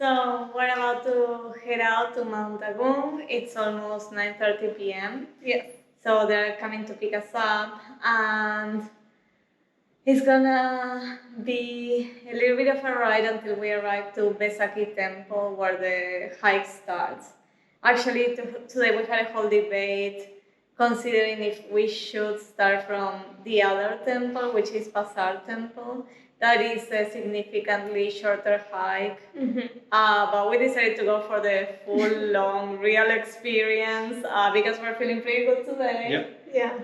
So we're about to head out to Mt Agung. It's almost 9:30 p.m. Yes. So they're coming to pick us up, and it's gonna be a little bit of a ride until we arrive to Besakih Temple, where the hike starts. Actually, today we had a whole debate considering if we should start from the other temple, which is Pasar Temple. That is a significantly shorter hike, but we decided to go for the full, long, real experience because we're feeling pretty good today. Yeah.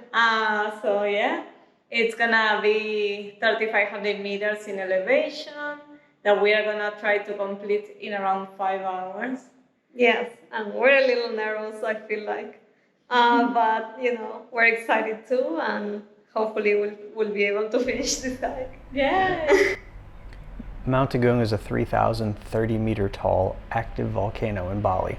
So yeah, it's gonna be 3,500 meters in elevation that we are gonna try to complete in around 5 hours. Yes, and we're a little nervous, I feel like. But, we're excited too, and hopefully we'll be able to finish this hike. Yeah! Mt Agung is a 3,030 meter tall active volcano in Bali.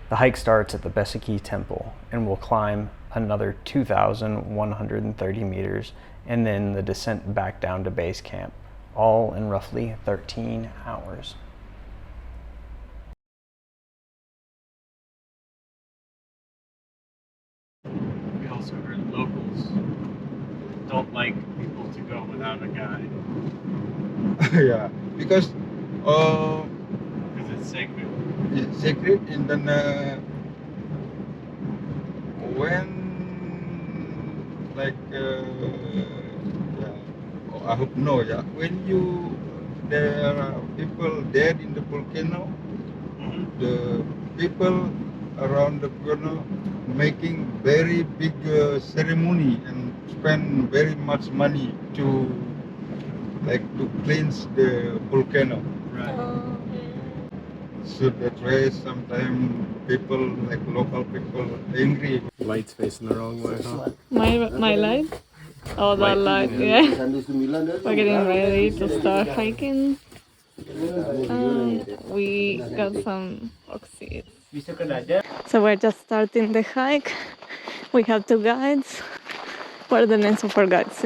The hike starts at the Besakih Temple and will climb another 2,130 meters and then the descent back down to base camp, all in roughly 13 hours. We also heard locals don't like people to go without a guide. Yeah, because It's sacred. it's sacred, and then when I hope no, yeah, when there are people dead in the volcano, the people around the volcano making very big ceremony and spend very much money to cleanse the volcano. Right. So that's why sometimes people, like local people, angry. Light's facing the wrong way, huh? My light? Oh, that light, yeah. We're getting ready to start hiking. We got some oxys. So we're just starting the hike. We have two guides. What are the names of our guides?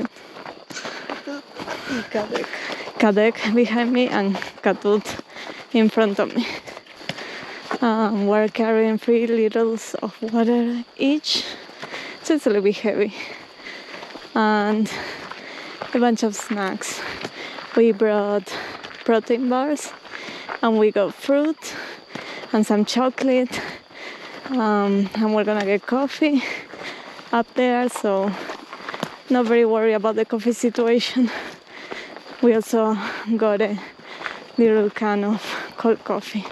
Kadek. Kadek behind me and Katut in front of me. We're carrying 3 liters of water each, so it's a little bit heavy. And a bunch of snacks. We brought protein bars, and we got fruit and some chocolate, and we're gonna get coffee up there, so not very worried about the coffee situation. We also got a little can of cold coffee,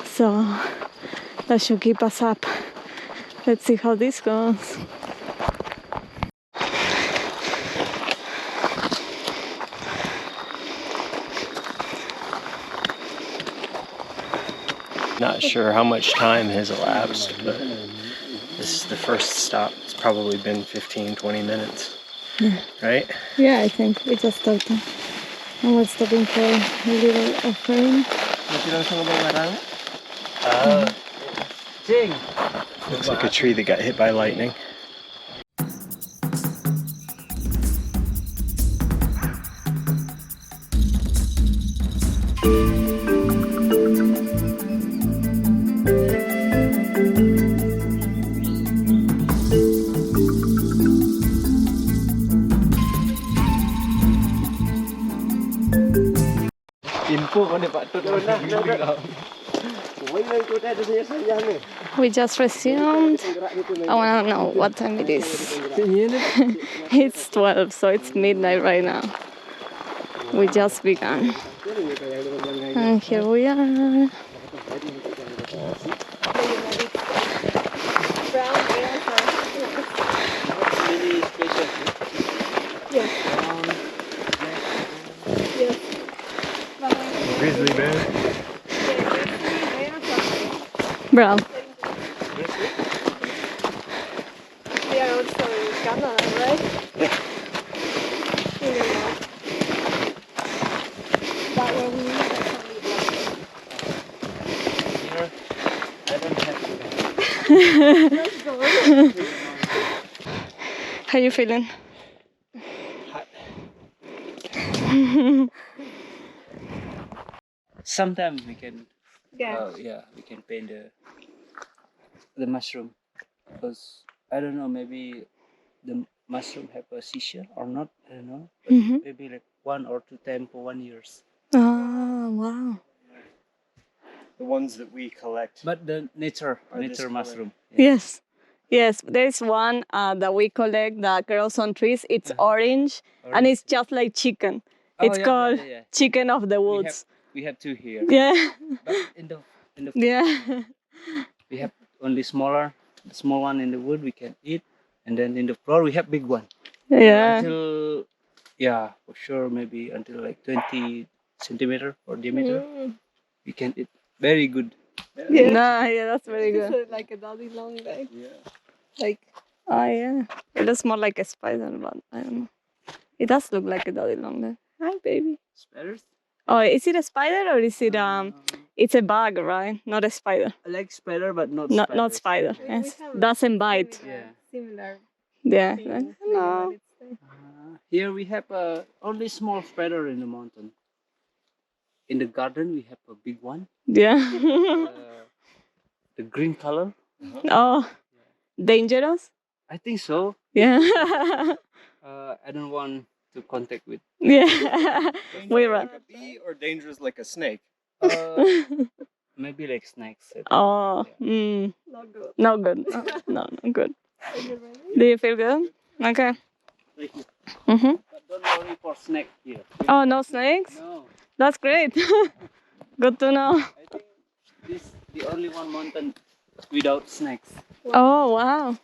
so that should keep us up. Let's see how this goes. Not sure how much time has elapsed, but this is the first stop. It's probably been 15-20 minutes, right? Yeah, I think we just started. And we're stopping for a little offering. Looks like a tree that got hit by lightning. We just resumed. I want to know what time it is. It's 12, so it's midnight right now. We just began. And here we are. Grizzly bear. Brown. They are also in Ghana, right? Yeah. That one we I don't have to. How you feeling? sometimes we can, Yeah. we can paint the mushroom, because I don't know, maybe the mushroom have a seashell or not. I don't know, but maybe like 1 or 2 times for 1 year. Oh, wow. The ones that we collect. But the nature this color. mushroom. Yes. Yes, there's one that we collect, the kerosene trees. It's orange, and it's just like chicken. It's called chicken of the woods. We have 2 here. Yeah. But in the Yeah. we have only the small one in the wood we can eat, and then in the floor we have big one. Yeah. Until for sure maybe until like 20 centimeter or diameter, we can eat very good. Yeah. Nah, yeah, that's very good. It's like a daddy long leg. Yeah. Like, Oh yeah. It looks more like a spider, but I don't know. It does look like a daddy long leg. Hi, baby. Spiders? Oh, is it a spider or is it It's a bug, right? Not a spider. I like spider, but not Not spider. we Yes. have Doesn't bite. similar Yeah. thing. Hello. Here we have only small spider in the mountain. In the garden we have a big one. Yeah. The green color. Oh, dangerous? I think so. Yeah. I don't want to contact with. Yeah. We run. Like a bee or dangerous like a snake? Maybe like snakes. Oh, Not good. no good. No, not good. Are you ready? Do you feel good? Okay. But don't worry for snake here. Oh, no snakes? No, That's great. Good to know. I think this is the only one mountain without snakes. Oh, wow.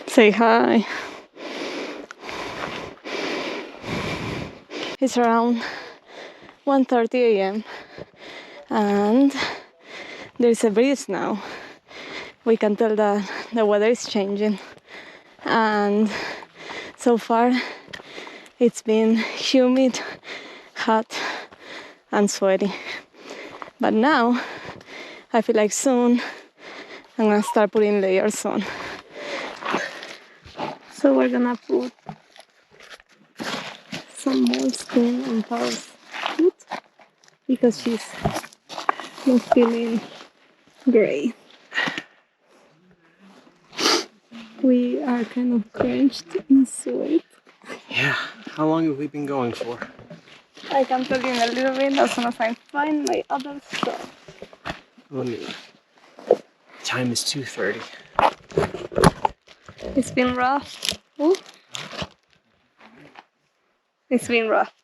Say hi. It's around 1:30 a.m. and there's a breeze now. We can tell that the weather is changing, and so far it's been humid, hot, and sweaty. But now I feel like soon I'm gonna start putting layers on. So we're gonna put some more skin on Paul's foot because she's not feeling great. We are kind of drenched in sweat. Yeah. How long have we been going for? I can tell you in a little bit as soon as I find my other stuff. Time is 2:30. It's been rough. Ooh. It's been rough.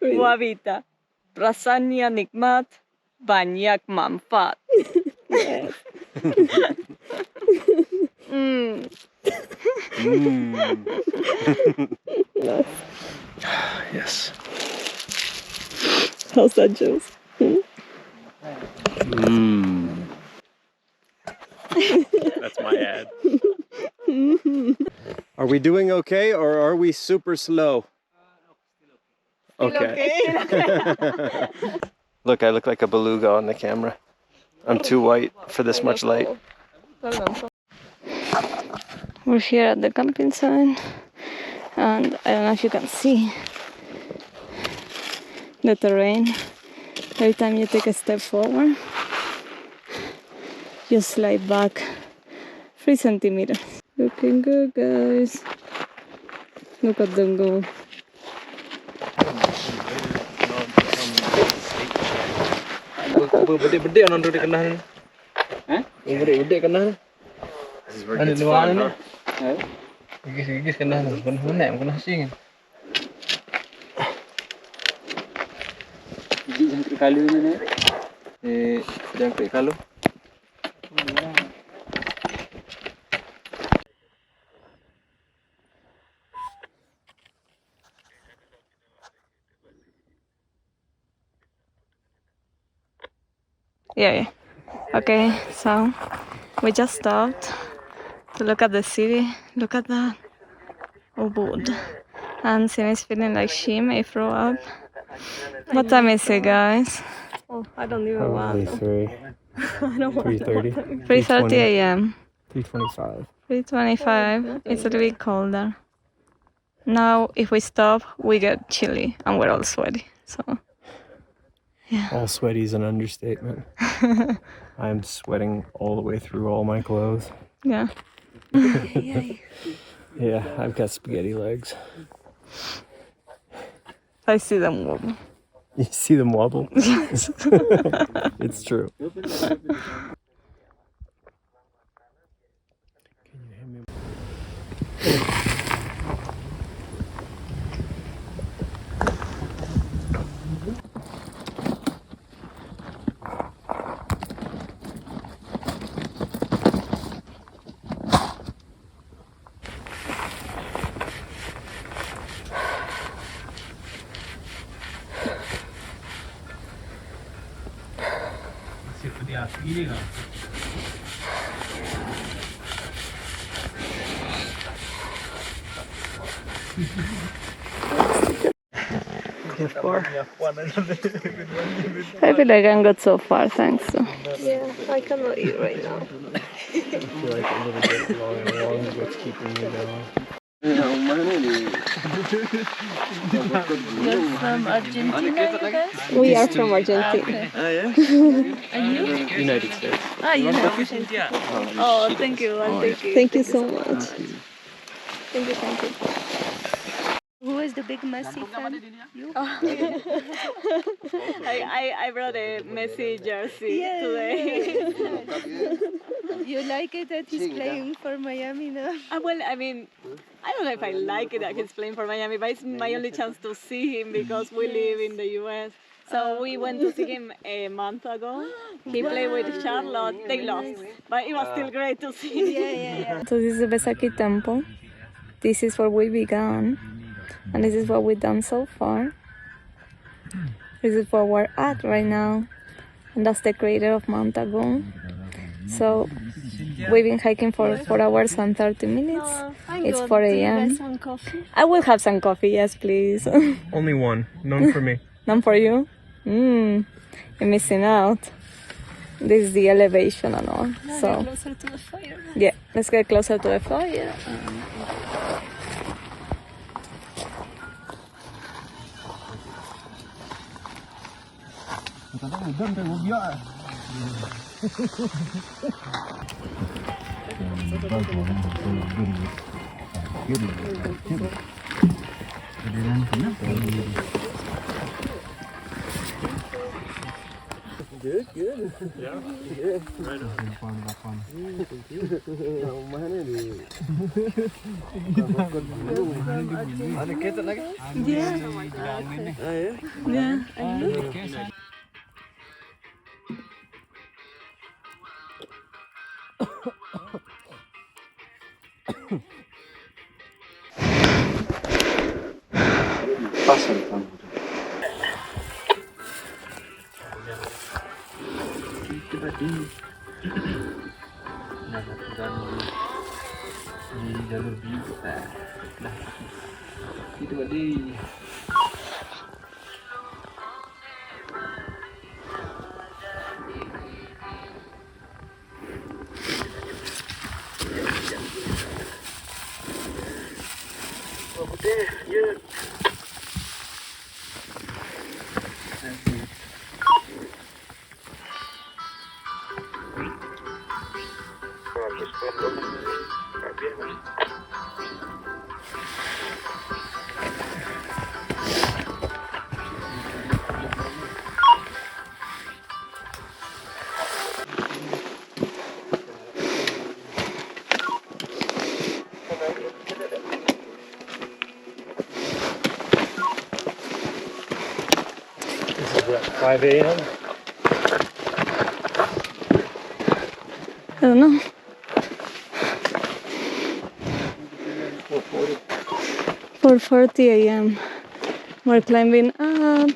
Wabita. Rasanya nikmat, banyak manfaat. Yes. Yes. How's that, Jules? That's my ad. Are we doing okay or are we super slow? Okay. Look, I look like a beluga on the camera. I'm too white for this much light. We're here at the camping site, and I don't know if you can see the terrain. Every time you take a step forward, you slide back 3 centimeters. Looking good, guys. Look at them go. Bede-bede yang nonton di kena ni. Bede-bede kena. This is where it gets fun, huh? Gigis kena ni. Kena sing. Gigis jangkrik kalu ni. Jangkrik kalu. Yeah. Okay, so we just stopped to look at the city. Look at that. Oh, wood. And Simi's feeling like she may throw up. What time is it, guys? Oh, I don't even want. 3. I don't want. 3:30. 3:30 a.m. 3:25. 3:25. It's a little bit colder. Now, if we stop, we get chilly and we're all sweaty. So, yeah. All sweaty is an understatement. I'm sweating all the way through all my clothes. Yeah. Yeah, I've got spaghetti legs. I see them wobble. You see them wobble? Yes. It's true. I feel like I'm got so far, thanks. So. Yeah, I cannot eat right now. I feel like a little bit long is what's keeping me going. You're from Argentina, you guys? We are from Argentina. And you? United States. United States. Oh, thank you. Thank you. Thank you so much. Thank you, thank you. Who is the big Messi fan? You? I brought a Messi jersey today. You like it that he's playing for Miami now? Well, I mean, I don't know if I like it that he's playing for Miami, but it's my only chance to see him because we live in the US. So we went to see him a month ago. He played with Charlotte. They lost, but it was still great to see him. So this is the Besakih Temple. This is where we began, and this is what we've done so far. This is where we're at right now, and that's the crater of Mt Agung. So we've been hiking for 4 hours and 30 minutes. It's 4 a.m. I will have some coffee, yes, please. Only one. None for me. None for you? You're missing out. This is the elevation and all. So Closer to the fire. yeah, let's get closer to the fire. Good, good. Yeah. Good. Right on. Ada ketat lagi? Yeah. Pasang kamu. Itu tadi. Nah, di jalur biru. Nah, itu tadi. This is what, 5 a.m.? I don't know. 4:40 a.m. We're climbing up.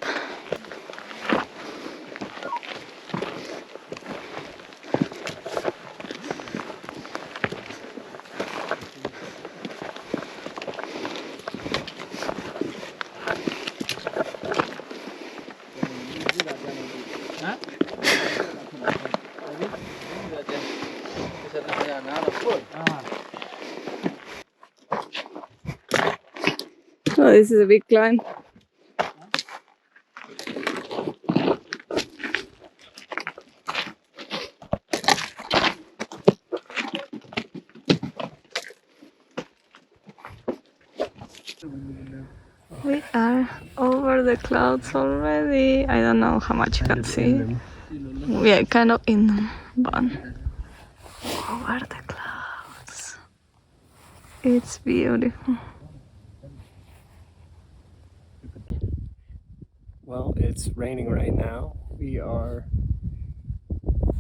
Oh, this is a big climb. We are over the clouds already. I don't know how much you can see. We are kind of in them, but over the clouds. It's beautiful. Well, it's raining right now. We are,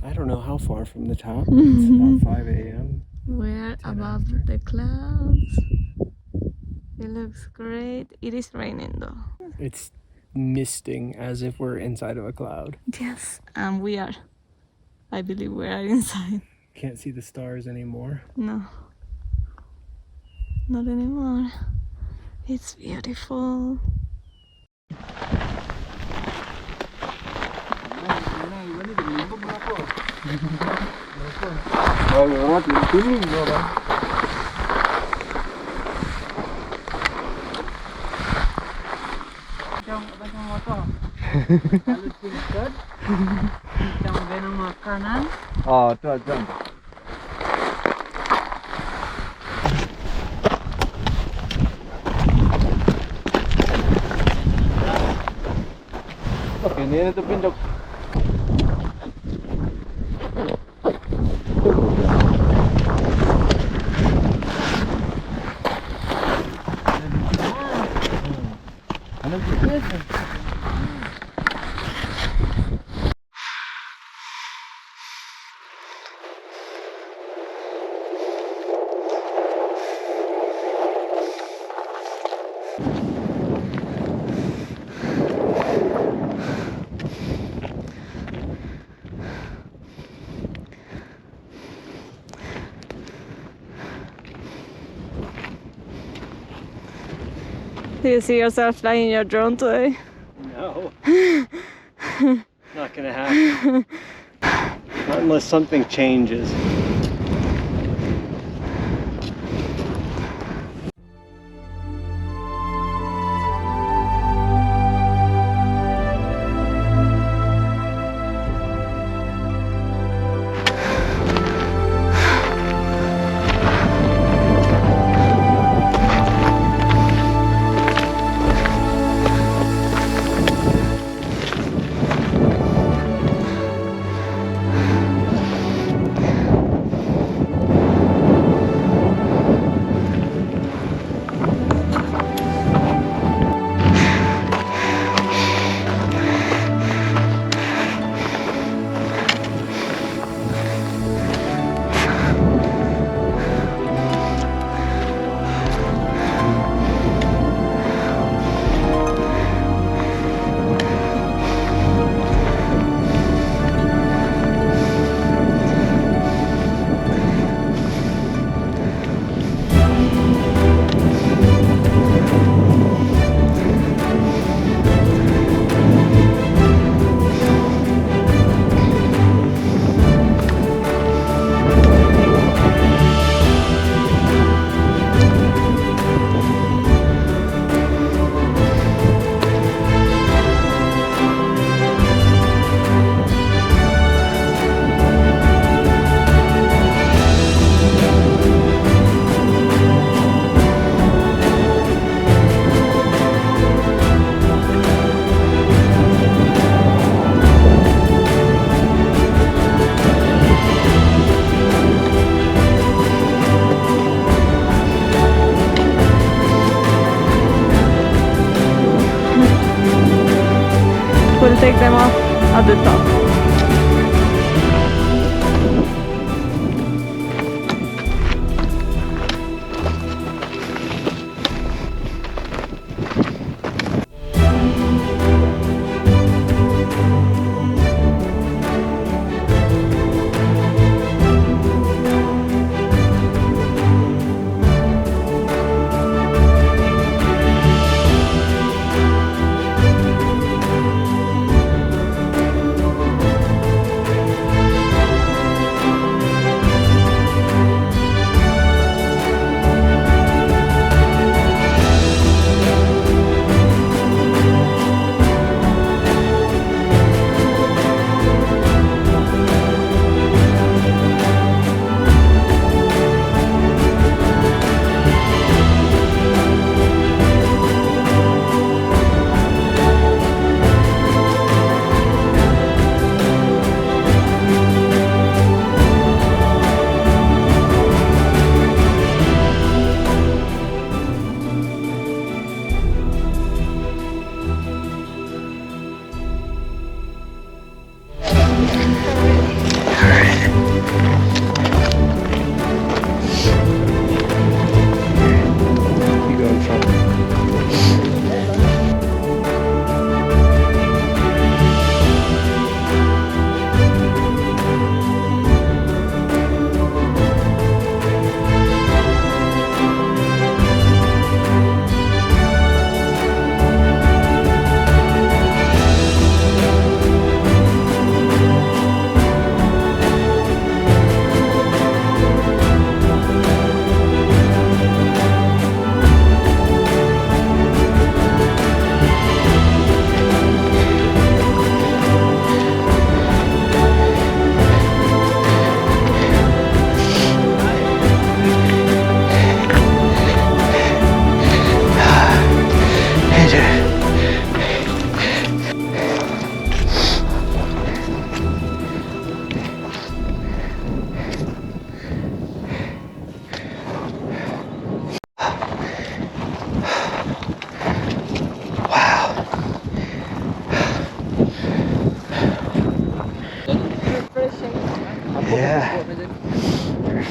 I don't know how far from the top. It's about 5 a.m. We're above the clouds. It looks great. It is raining though. It's misting as if we're inside of a cloud. Yes, and we are. I believe we are inside. Can't see the stars anymore. No, not anymore. It's beautiful. Oh, tu. Ini tu pinjok. Do you see yourself flying your drone today? No. Not gonna happen. Not unless something changes. We'll take them off at the top.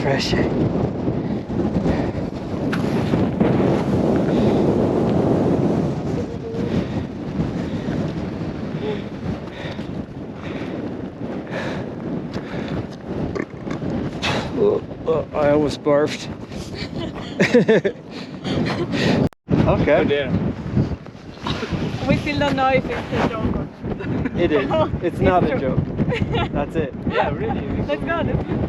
refreshing. I almost barfed. Okay. Oh dear. We still don't know if it's a joke or not. It is. It's not a joke. That's it. Yeah, really. Let's go. Let's go.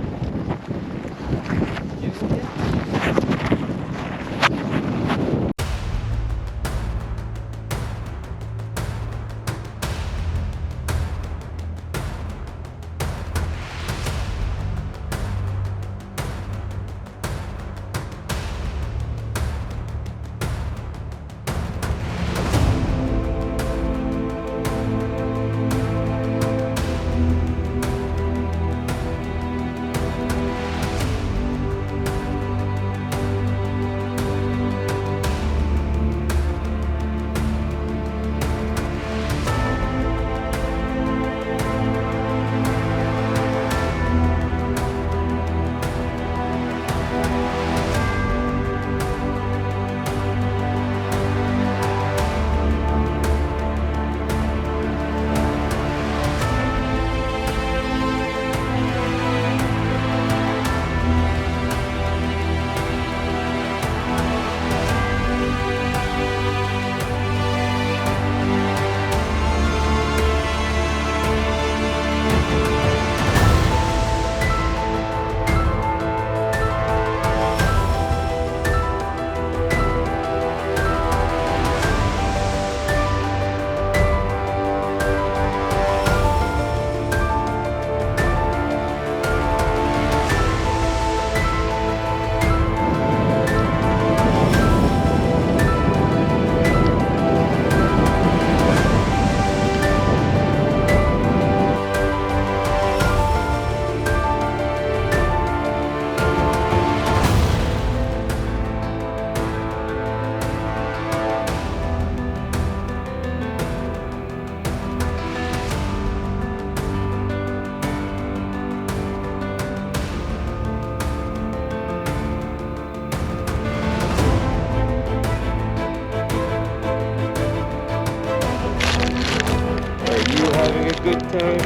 good time.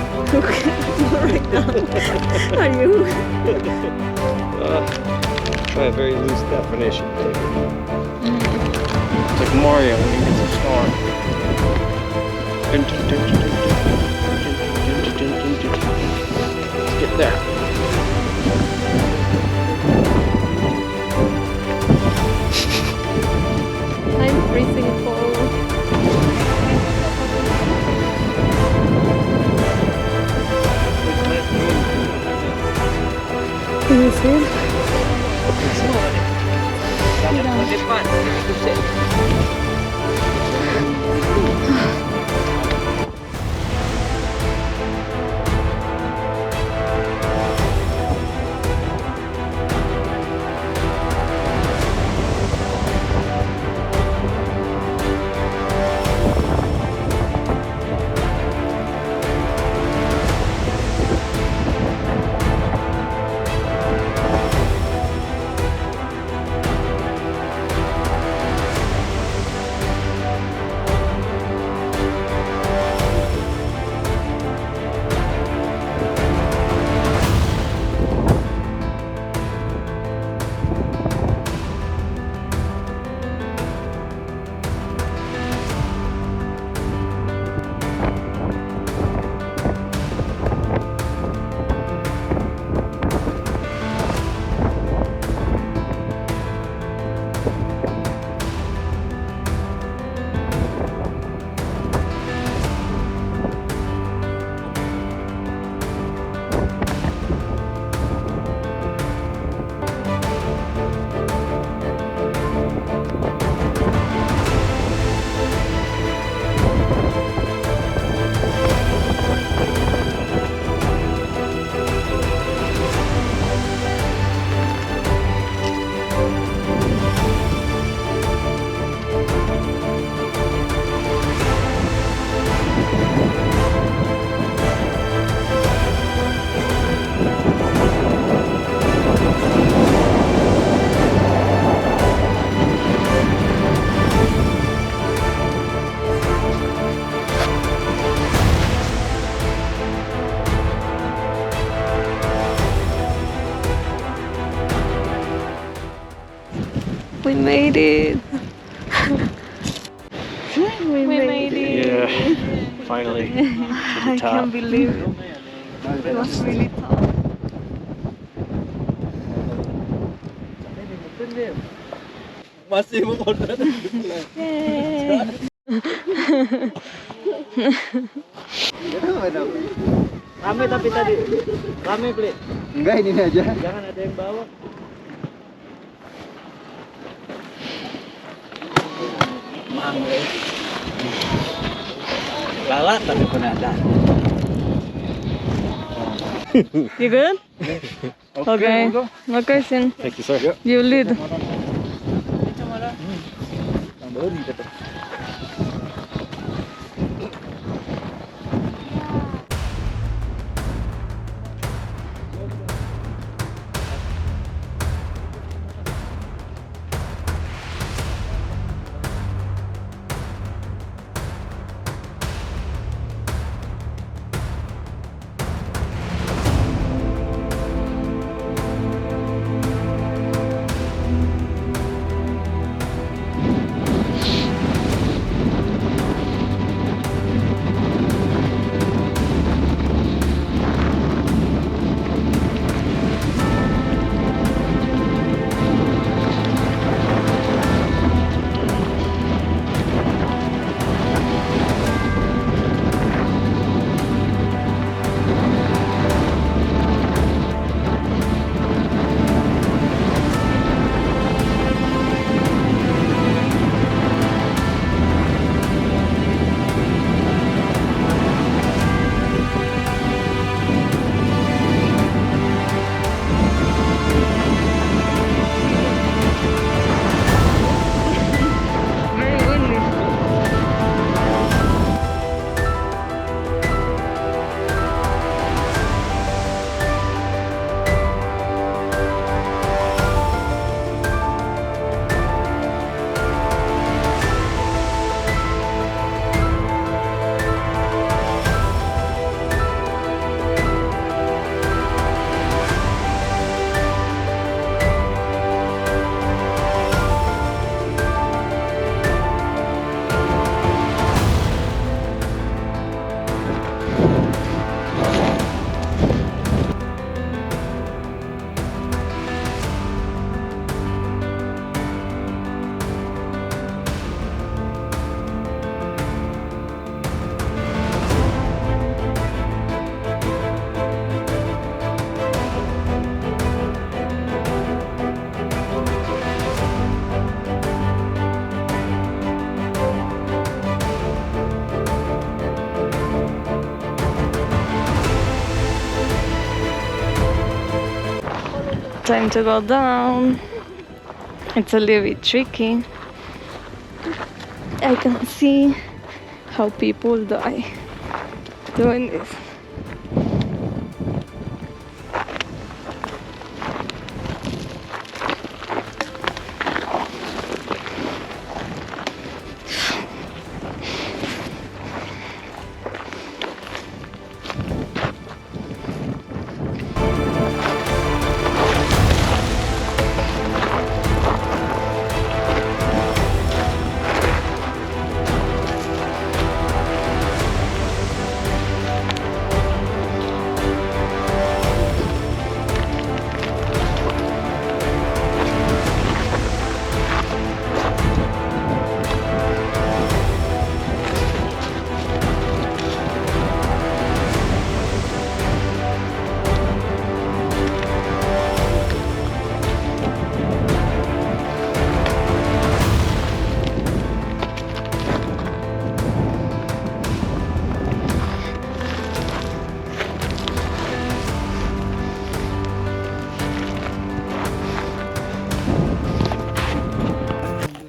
Right now. Are you? By a very loose definition. It's like Mario when he hits a star. Let's get there. I'm freezing cold. Can you see? made it. We made it. Yeah, finally. To the I top. can't believe it. It was really tough. Masih mau order. Rame tapi tadi. Rame beli. Enggak, ini aja. Jangan ada yang bawa. Mangga. Lala tapi pun ada. You good? Okay. Okay, Sin. Thank you, sir. You lead. Very windy. Time to go down. It's a little bit tricky. I can see how people die doing this.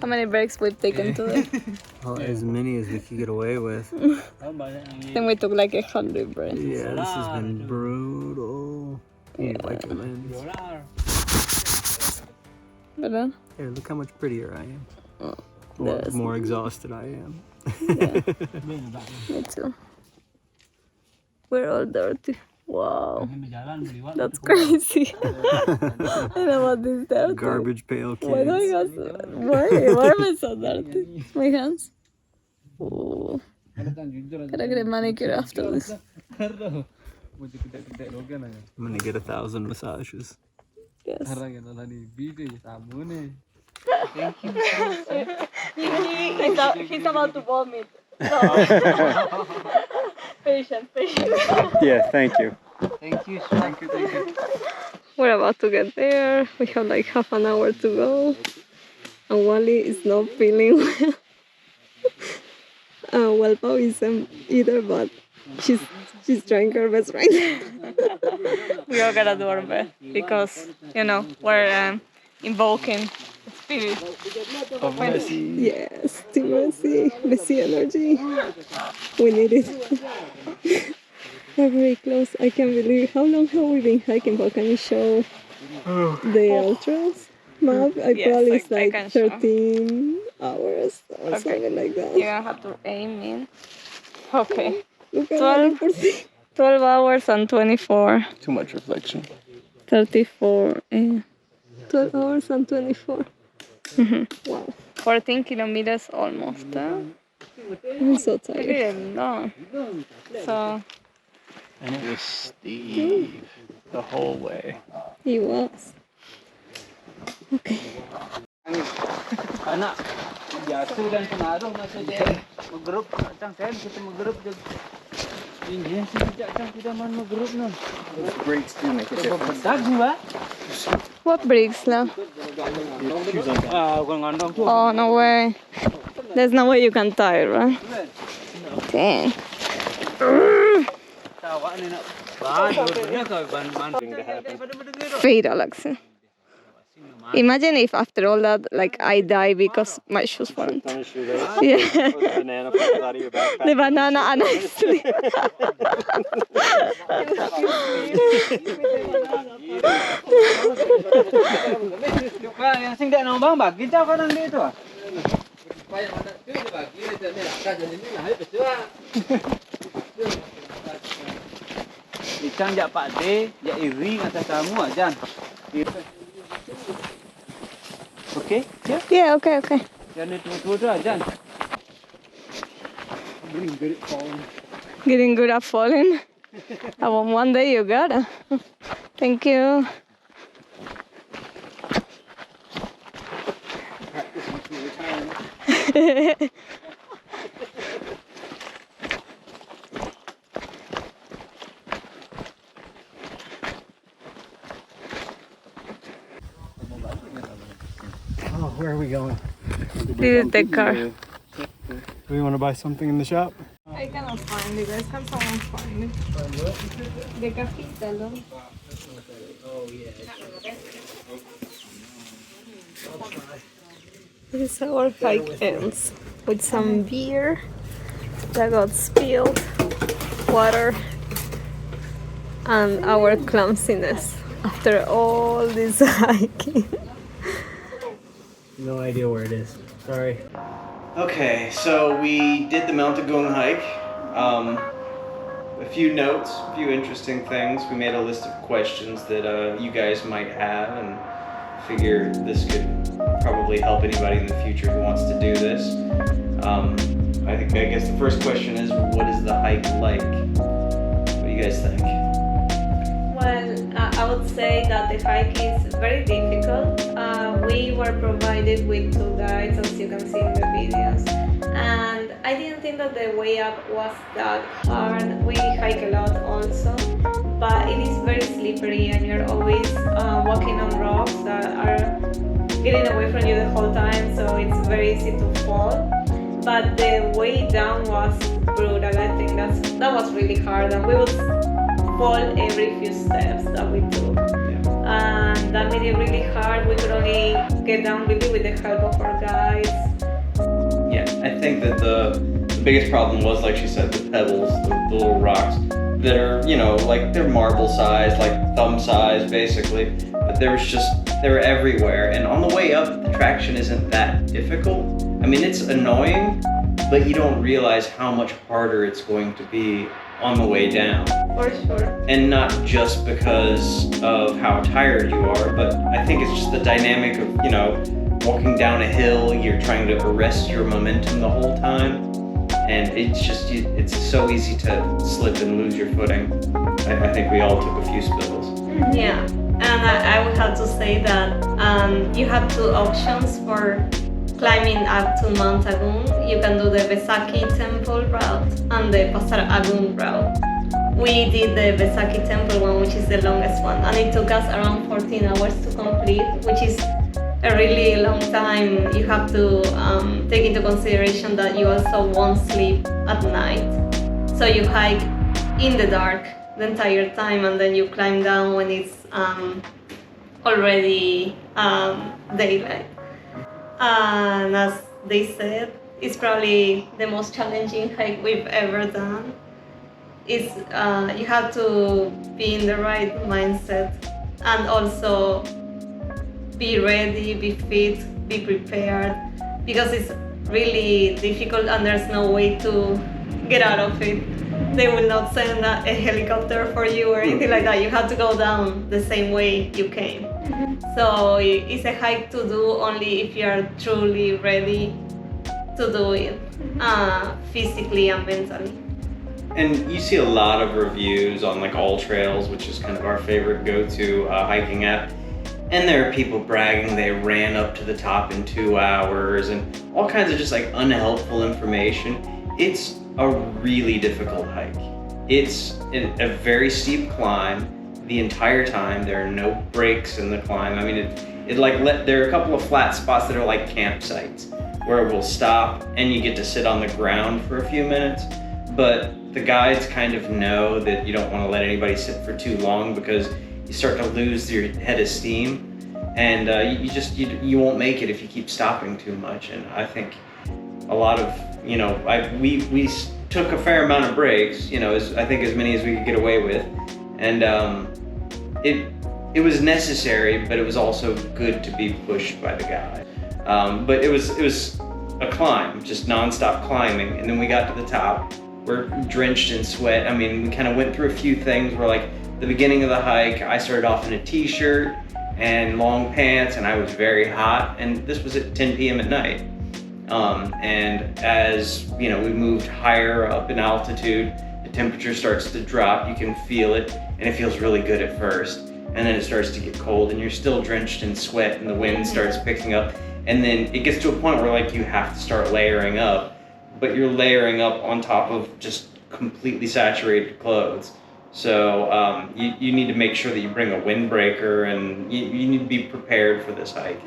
How many breaks we've taken today? Well, as many as we could get away with. Then we took like 100 breaks. Yeah, this has been brutal. Need vitamins. ¿Verdad? Here, look how much prettier I am. Yes. More exhausted I am. Me too. We're all dirty. Wow, that's crazy. I know what this dirty. Garbage pail kids. Why am I so dirty? My hands. Oh. Gotta get a manicure after this. I'm gonna get 1,000 massages. Yes. He's about to vomit. So. Patience. Yeah, thank you. Thank you, thank you. We're about to get there. We have like half an hour to go. And Wally is not feeling well. Well, Pao isn't either, but she's trying her best right now. We all gotta do our best because, we're invoking the spirit Of Messi. Yes, Team Messi energy. We need it. We're very close. I can't believe. How long have we been hiking? But can you show the ultras map? Probably it's like 13 hours or something like that. You're gonna have to aim in. Okay. Look at 12 hours and 24. Too much reflection. 34. 12 hours and 24. Wow. 14 kilometers almost. I'm so tired. Really long. So. And it was steep the whole way. He was. Okay. Anak, jatuh dan pengaruh masa dia menggrup, cang kita menggrup je. Ini sejak cang kita menggrup non. Breaks do make a difference. Bedak ni ba? What breaks now? Bukan ngandong tu. Oh, no way. There's no way you can tie it, right? Dang. Tawa ni nak. Banyak kau ban. Fate, Alexa. Imagine if after all that, like, I die because my shoes weren't. Yeah. The banana falls out of your backpack. The banana and I sleep. Yang sing dak nombang bagi tau kan dia tu. Ikan jak Pak D, jak iri atas kamu aja. Okay? Yeah, okay. Jangan itu tu aja. Getting good at falling. One day you gotta. Thank you. Oh, where are we going? This is the car. Do we want to buy something in the shop? I cannot find it, guys. Can someone find it? The cafita, This is our hike ends with some beer that got spilled, water, and our clumsiness after all this hiking. No idea where it is. Sorry. Okay, so we did the Mt Agung hike. A few notes, a few interesting things. We made a list of questions that you guys might have, and figure this could probably help anybody in the future who wants to do this. I guess the first question is, what is the hike like? What do you guys think? Well, I would say that the hike is very difficult. We were provided with 2 guides, as you can see in the videos. And I didn't think that the way up was that hard. We hike a lot also, but it is very slippery and you're always walking on rocks that are getting away from you the whole time, so it's very easy to fall. But the way down was brutal. I think that was really hard, and we would fall every few steps that we took. And that made it really hard. We could only get down really with the help of our guides. Yeah, I think that the biggest problem was, like she said, the pebbles, the little rocks that are, like they're marble size, like thumb size basically, but they were everywhere. And on the way up, the traction isn't that difficult. I mean, it's annoying, but you don't realize how much harder it's going to be on the way down. For sure. And not just because of how tired you are, but I think it's just the dynamic of, you know, walking down a hill, you're trying to arrest your momentum the whole time. And it's just, it's so easy to slip and lose your footing. I think we all took a few spills. Yeah, and I would have to say that you have two options for climbing up to Mt Agung. You can do the Besakih Temple route and the Mt Agung route. We did the Besakih Temple one, which is the longest one, and it took us around 14 hours to complete, which is a really long time. You have to take into consideration that you also won't sleep at night. So you hike in the dark the entire time, and then you climb down when it's already daylight. And as they said, it's probably the most challenging hike we've ever done. It's you have to be in the right mindset and also be ready, be fit, be prepared, because it's really difficult and there's no way to get out of it. They will not send a helicopter for you or anything like that. You have to go down the same way you came. So it's a hike to do only if you are truly ready to do it, physically and mentally. And you see a lot of reviews on like All Trails, which is kind of our favorite go-to hiking app. And there are people bragging they ran up to the top in 2 hours and all kinds of just like unhelpful information. It's a really difficult hike. It's a very steep climb the entire time. There are no breaks in the climb. I mean, there are a couple of flat spots that are like campsites where it will stop and you get to sit on the ground for a few minutes. But the guides kind of know that you don't want to let anybody sit for too long because you start to lose your head of steam, and you won't make it if you keep stopping too much. And I think a lot of, you know, we took a fair amount of breaks, you know, I think as many as we could get away with, and it was necessary, but it was also good to be pushed by the guide. But it was a climb, just nonstop climbing, and then we got to the top. We're drenched in sweat. I mean, we kind of went through a few things where, like, the beginning of the hike, I started off in a t-shirt and long pants, and I was very hot, and this was at 10 p.m. at night. And as, you know, we moved higher up in altitude, the temperature starts to drop, you can feel it, and it feels really good at first. And then it starts to get cold, and you're still drenched in sweat, and the wind starts picking up, and then it gets to a point where, like, you have to start layering up, but you're layering up on top of just completely saturated clothes. So you need to make sure that you bring a windbreaker, and you need to be prepared for this hike.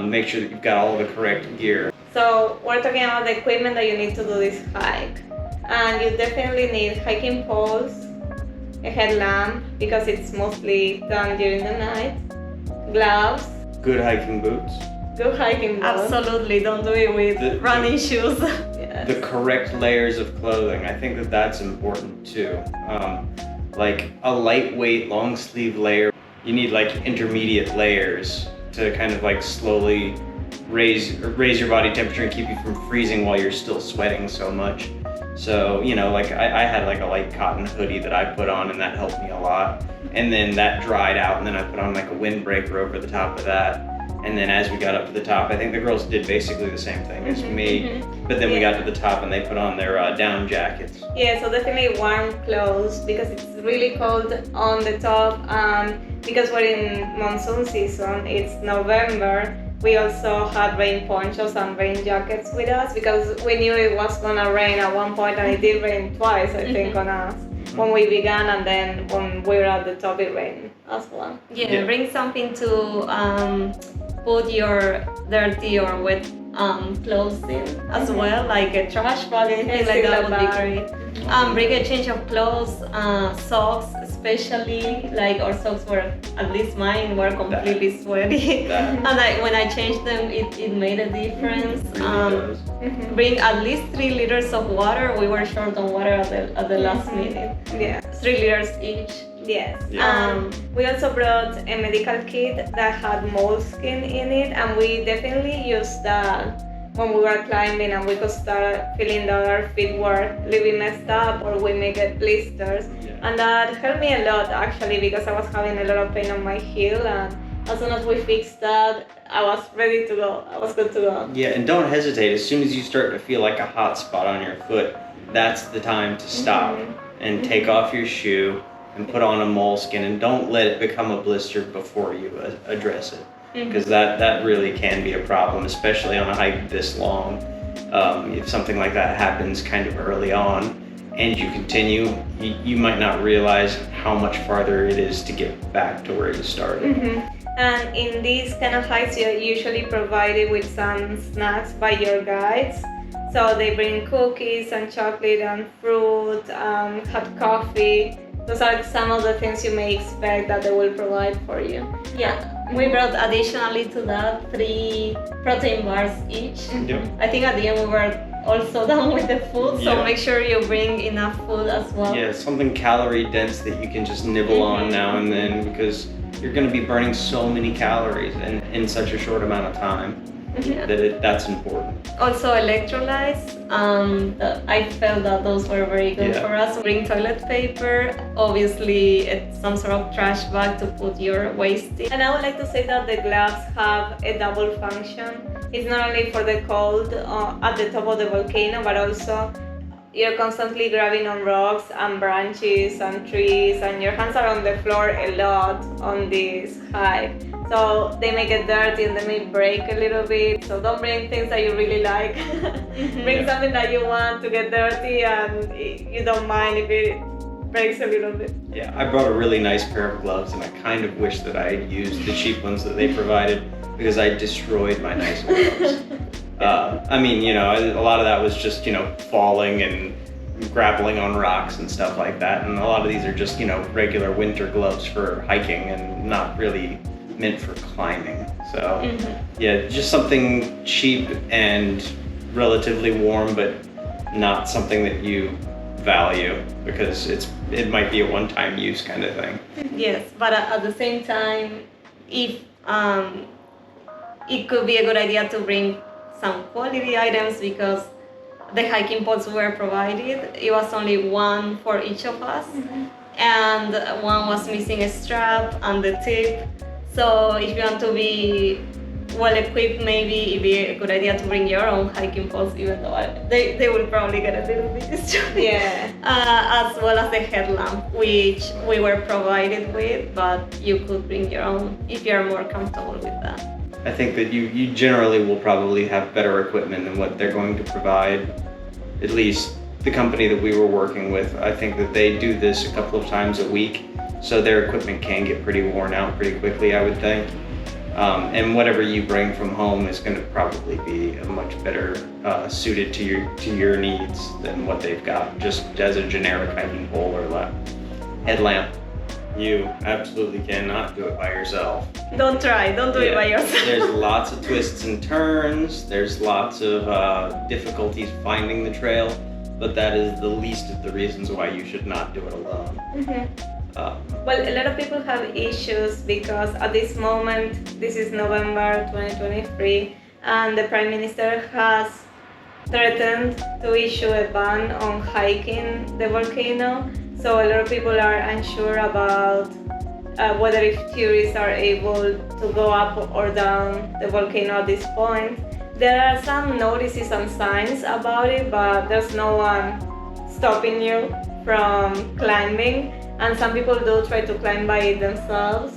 Make sure that you've got all the correct gear. So we're talking about the equipment that you need to do this hike. And you definitely need hiking poles, a headlamp, because it's mostly done during the night, gloves, Good hiking boots. good hiking boots. Absolutely, don't do it with running shoes. Yes. The correct layers of clothing. I think that that's important too. Like a lightweight long sleeve layer. You need like intermediate layers to kind of like slowly raise your body temperature and keep you from freezing while you're still sweating so much. So, you know, like I had like a light cotton hoodie that I put on, and that helped me a lot. And then that dried out, and then I put on like a windbreaker over the top of that. And then as we got up to the top, I think the girls did basically the same thing as me. But then we got to the top and they put on their down jackets. Yeah, so definitely warm clothes because it's really cold on the top. Because we're in monsoon season, it's November. We also had rain ponchos and rain jackets with us because we knew it was gonna rain at one point, and it did rain twice, I think, on us. When we began, and then when we were at the top, it rained as well. Yeah, bring something to put your dirty or wet clothes in as well, like a trash bag, anything like that would be great. Bring a change of clothes, socks especially, like our socks were, at least mine, were completely sweaty. And when I changed them, it made a difference. Bring at least 3 liters of water. We were short on water at the last minute. Yeah, 3 liters each. Yes. We also brought a medical kit that had moleskin in it, and we definitely used that when we were climbing, and we could start feeling that our feet were a little bit messed up or we may get blisters. Yeah. And that helped me a lot actually, because I was having a lot of pain on my heel, and as soon as we fixed that, I was ready to go. I was good to go. Yeah, and don't hesitate. As soon as you start to feel like a hot spot on your foot, that's the time to stop and take off your shoe and put on a moleskin, and don't let it become a blister before you address it, because that really can be a problem, especially on a hike this long. If something like that happens kind of early on and you continue, you might not realize how much farther it is to get back to where you started. And in these kind of hikes, you're usually provided with some snacks by your guides. So they bring cookies and chocolate and fruit, hot coffee. Those are some of the things you may expect that they will provide for you. Yeah, we brought additionally to that 3 protein bars each. Yep. I think at the end we were also done with the food, so Yeah. make sure you bring enough food as well. Yeah, something calorie dense that you can just nibble on now and then, because you're going to be burning so many calories in such a short amount of time that's important. Also electrolytes, I felt that those were very good for us. Bring toilet paper, obviously it's some sort of trash bag to put your waste in. And I would like to say that the gloves have a double function. It's not only for the cold at the top of the volcano, but also you're constantly grabbing on rocks and branches and trees, and your hands are on the floor a lot on this hike. So they may get dirty and they may break a little bit. So don't bring things that you really like. Bring something that you want to get dirty and you don't mind if it breaks a little bit. Yeah, I brought a really nice pair of gloves, and I kind of wish that I had used the cheap ones that they provided, because I destroyed my nice gloves. I mean, you know, a lot of that was just, you know, falling and grappling on rocks and stuff like that. And a lot of these are just, you know, regular winter gloves for hiking and not really meant for climbing. So yeah, just something cheap and relatively warm, but not something that you value, because it might be a one-time use kind of thing. Yes, but at the same time, if it could be a good idea to bring some quality items, because the hiking poles were provided. It was only one for each of us, and one was missing a strap and the tip. So if you want to be well equipped, maybe it'd be a good idea to bring your own hiking poles, even though they will probably get a little bit distracted. Yeah. As well as the headlamp, which we were provided with, but you could bring your own if you're more comfortable with that. I think that you generally will probably have better equipment than what they're going to provide. At least the company that we were working with, I think that they do this a couple of times a week, so their equipment can get pretty worn out pretty quickly, I would think. And whatever you bring from home is going to probably be a much better suited to your needs than what they've got just as a generic hiking pole or headlamp. You absolutely cannot do it by yourself. Don't try, don't do it by yourself. There's lots of twists and turns, there's lots of difficulties finding the trail, but that is the least of the reasons why you should not do it alone. Well, a lot of people have issues because at this moment, this is November 2023, and the Prime Minister has threatened to issue a ban on hiking the volcano. So a lot of people are unsure about whether if tourists are able to go up or down the volcano at this point. There are some notices and signs about it, but there's no one stopping you from climbing. And some people do try to climb by it themselves.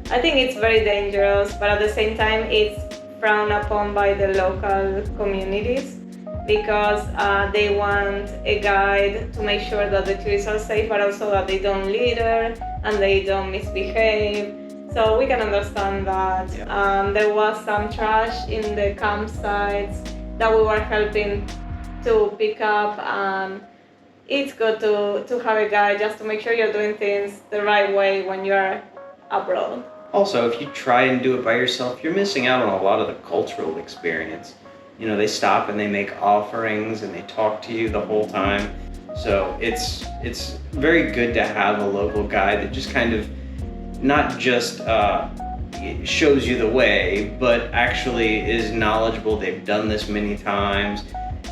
I think it's very dangerous, but at the same time, it's frowned upon by the local communities, because they want a guide to make sure that the tourists are safe, but also that they don't litter and they don't misbehave. So we can understand that. There was some trash in the campsites that we were helping to pick up, and it's good to have a guide just to make sure you're doing things the right way when you're abroad. Also, if you try and do it by yourself, you're missing out on a lot of the cultural experience. You know, they stop and they make offerings and they talk to you the whole time. So it's very good to have a local guide that just kind of not just shows you the way, but actually is knowledgeable. They've done this many times.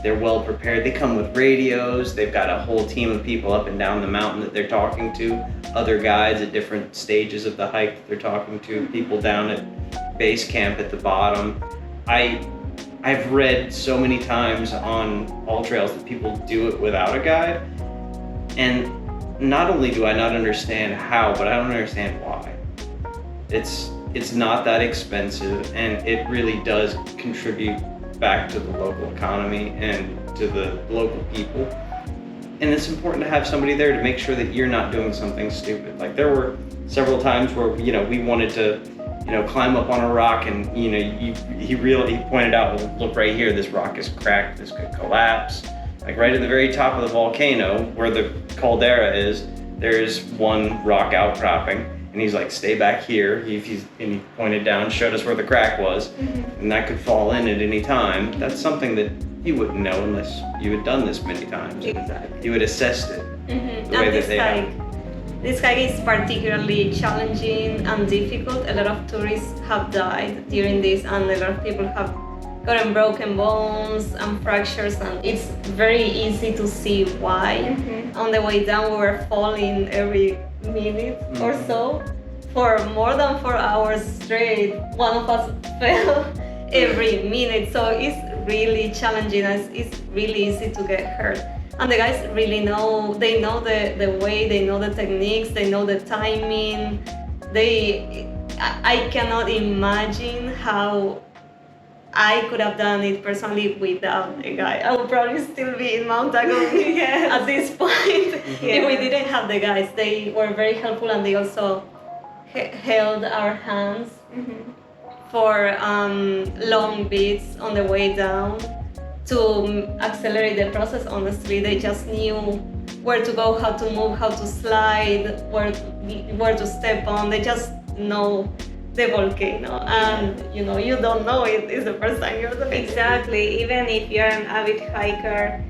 They're well prepared. They come with radios. They've got a whole team of people up and down the mountain that they're talking to, other guides at different stages of the hike that they're talking to, people down at base camp at the bottom. I've read so many times on all trails that people do it without a guide, and not only do I not understand how, but I don't understand why. It's not that expensive, and it really does contribute back to the local economy and to the local people. And it's important to have somebody there to make sure that you're not doing something stupid. Like there were several times where, we wanted to, climb up on a rock, and, he pointed out, well, look right here, this rock is cracked, this could collapse. Like right at the very top of the volcano where the Caldera is, there's one rock outcropping. And he's like, stay back here. And he pointed down, showed us where the crack was, and that could fall in at any time. That's something that you wouldn't know unless you had done this many times. Exactly. You would assessed it the way that they have. This hike is particularly challenging and difficult. A lot of tourists have died during this, and a lot of people have gotten broken bones and fractures, and it's very easy to see why. On the way down, we were falling every minute or so for more than 4 hours straight. One of us fell every minute, so it's really challenging. It's really easy to get hurt, and the guys really know the way, they know the techniques, they know the timing. I cannot imagine how I could have done it personally without a guide. I would probably still be in Mt Agung at this point if we didn't have the guides. They were very helpful, and they also held our hands for long bits on the way down to accelerate the process. Honestly, they just knew where to go, how to move, how to slide, where to step on. They just know the volcano, and you don't know it. It's the first time you're doing it. Exactly. Even if you're an avid hiker,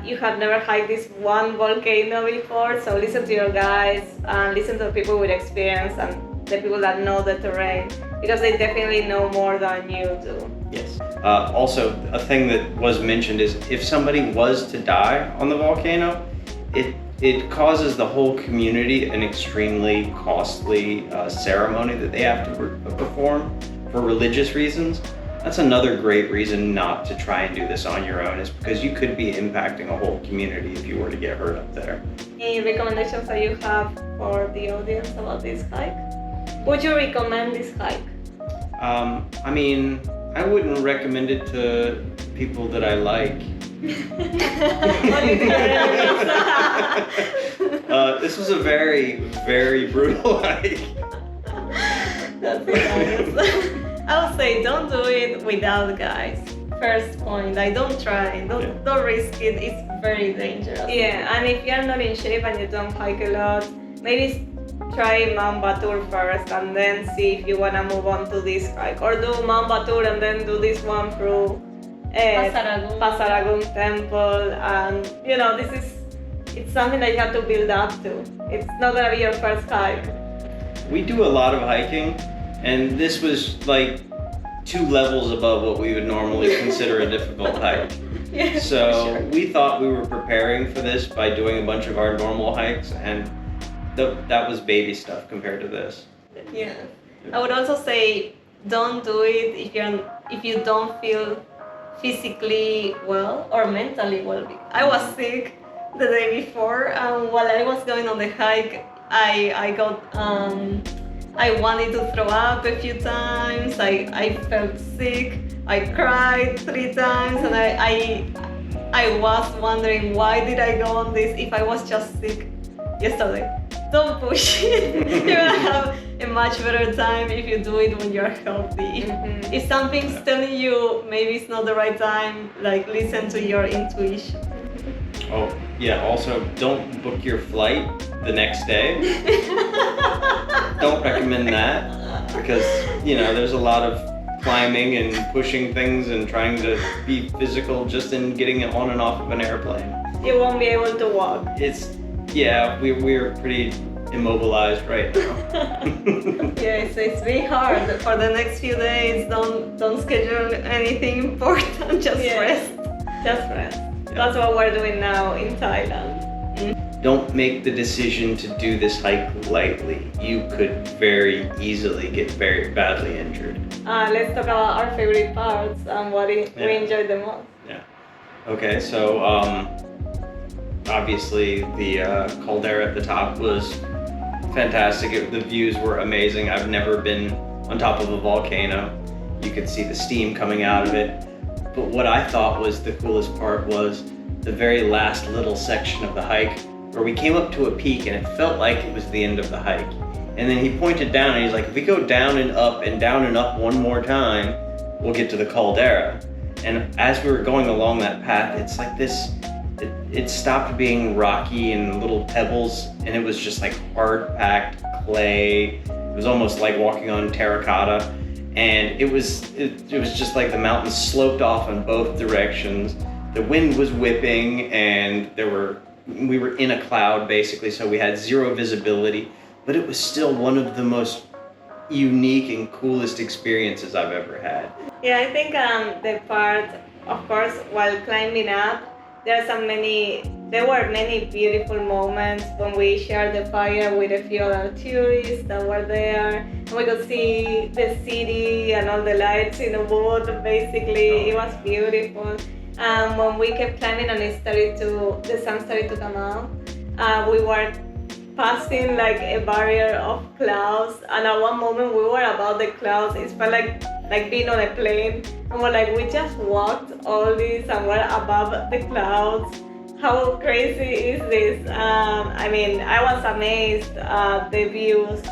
you have never hiked this one volcano before, so listen to your guides and listen to the people with experience and the people that know the terrain, because they definitely know more than you do. Yes. Also, a thing that was mentioned is if somebody was to die on the volcano, it causes the whole community an extremely costly ceremony that they have to perform for religious reasons. That's another great reason not to try and do this on your own, is because you could be impacting a whole community if you were to get hurt up there. Any recommendations that you have for the audience about this hike? Would you recommend this hike? I wouldn't recommend it to people that I like. This was a very, very brutal hike. That's hilarious. I would say don't do it without guys. First point, don't try, don't risk it. It's very dangerous. Yeah, and if you're not in shape and you don't hike a lot, maybe try Mount Batur first and then see if you want to move on to this hike, or do Mount Batur and then do this one through Besakih Temple. And it's something that you have to build up to. It's not going to be your first hike. We do a lot of hiking, and this was like 2 levels above what we would normally consider a difficult hike. Yeah, so we thought we were preparing for this by doing a bunch of our normal hikes, and that was baby stuff compared to this. Yeah. I would also say don't do it if you don't feel physically well or mentally well. I was sick the day before, and while I was going on the hike, I wanted to throw up a few times. I felt sick. I cried 3 times, and I was wondering, why did I go on this if I was just sick yesterday? Don't push it. You're gonna have a much better time if you do it when you're healthy. If something's telling you maybe it's not the right time, listen to your intuition. Oh, yeah, also don't book your flight the next day. Don't recommend that, because, there's a lot of climbing and pushing things and trying to be physical just in getting it on and off of an airplane. You won't be able to walk. We were pretty immobilized right now. Yes, it's really hard. For the next few days, don't schedule anything important. Just rest. Just rest. That's what we're doing now in Thailand. Don't make the decision to do this hike lightly. You could very easily get very badly injured. Let's talk about our favorite parts and what we enjoyed the most. Yeah. Okay, so obviously the Caldera at the top was fantastic. The views were amazing. I've never been on top of a volcano. You could see the steam coming out of it. But what I thought was the coolest part was the very last little section of the hike where we came up to a peak and it felt like it was the end of the hike. And then he pointed down and he's like, if we go down and up one more time, we'll get to the Caldera. And as we were going along that path, it's like this, it stopped being rocky and little pebbles, and it was just like hard-packed clay. It was almost like walking on terracotta. And it was just like the mountains sloped off in both directions. The wind was whipping, and we were in a cloud basically, so we had zero visibility, but it was still one of the most unique and coolest experiences I've ever had. Yeah, I think the part, of course, while climbing up, there were many beautiful moments when we shared the fire with a few other tourists that were there, and we could see the city and all the lights in the wood. Basically, it was beautiful. When we kept climbing and the sun started to come out, we were passing like a barrier of clouds, and at one moment we were above the clouds. It felt like being on a plane, and we're like, we just walked all this and we're above the clouds. How crazy is this? I mean, I was amazed at the views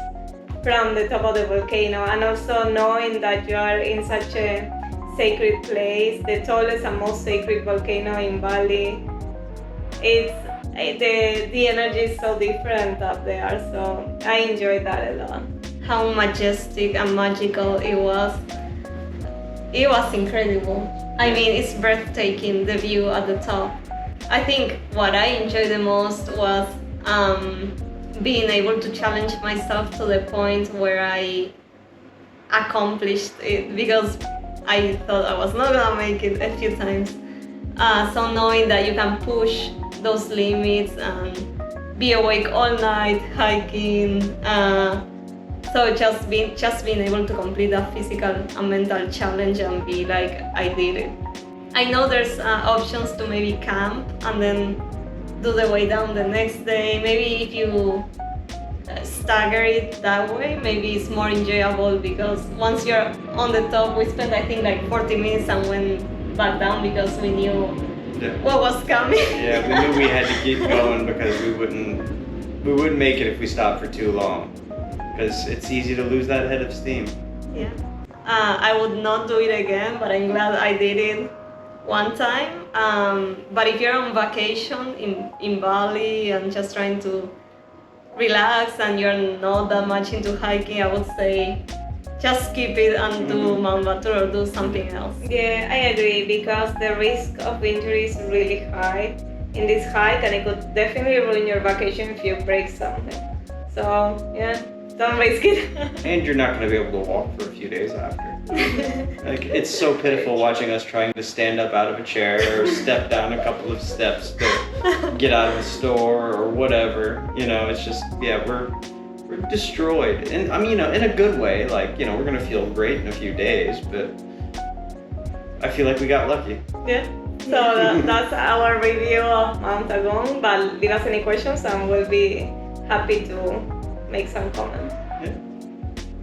from the top of the volcano, and also knowing that you are in such a sacred place, the tallest and most sacred volcano in Bali. The energy is so different up there, so I enjoyed that a lot. How majestic and magical it was. It was incredible. I mean, it's breathtaking, the view at the top. I think what I enjoyed the most was being able to challenge myself to the point where I accomplished it, because I thought I was not gonna make it a few times. So knowing that you can push those limits and be awake all night hiking, so just being able to complete that physical and mental challenge and be like, I did it. I know there's options to maybe camp and then do the way down the next day. Maybe if you stagger it that way, maybe it's more enjoyable, because once you're on the top, we spent I think like 40 minutes and went back down because we knew what was coming. Yeah, we knew we had to keep going because we wouldn't make it if we stopped for too long, because it's easy to lose that head of steam. Yeah. I would not do it again, but I'm glad I did it one time. But if you're on vacation in Bali and just trying to relax and you're not that much into hiking, I would say just skip it and do Mount Batur or do something else. Yeah, I agree, because the risk of injury is really high in this hike, and it could definitely ruin your vacation if you break something. So yeah, don't risk it. And you're not going to be able to walk for a few days after. Like, it's so pitiful watching us trying to stand up out of a chair or step down a couple of steps to get out of the store or whatever. You know, it's just, yeah, we're destroyed. And I mean, you know, in a good way, like, you know, we're going to feel great in a few days, but I feel like we got lucky. Yeah. So that's our review of Mt Agung, but leave us any questions and we'll be happy to make some comments. Yeah.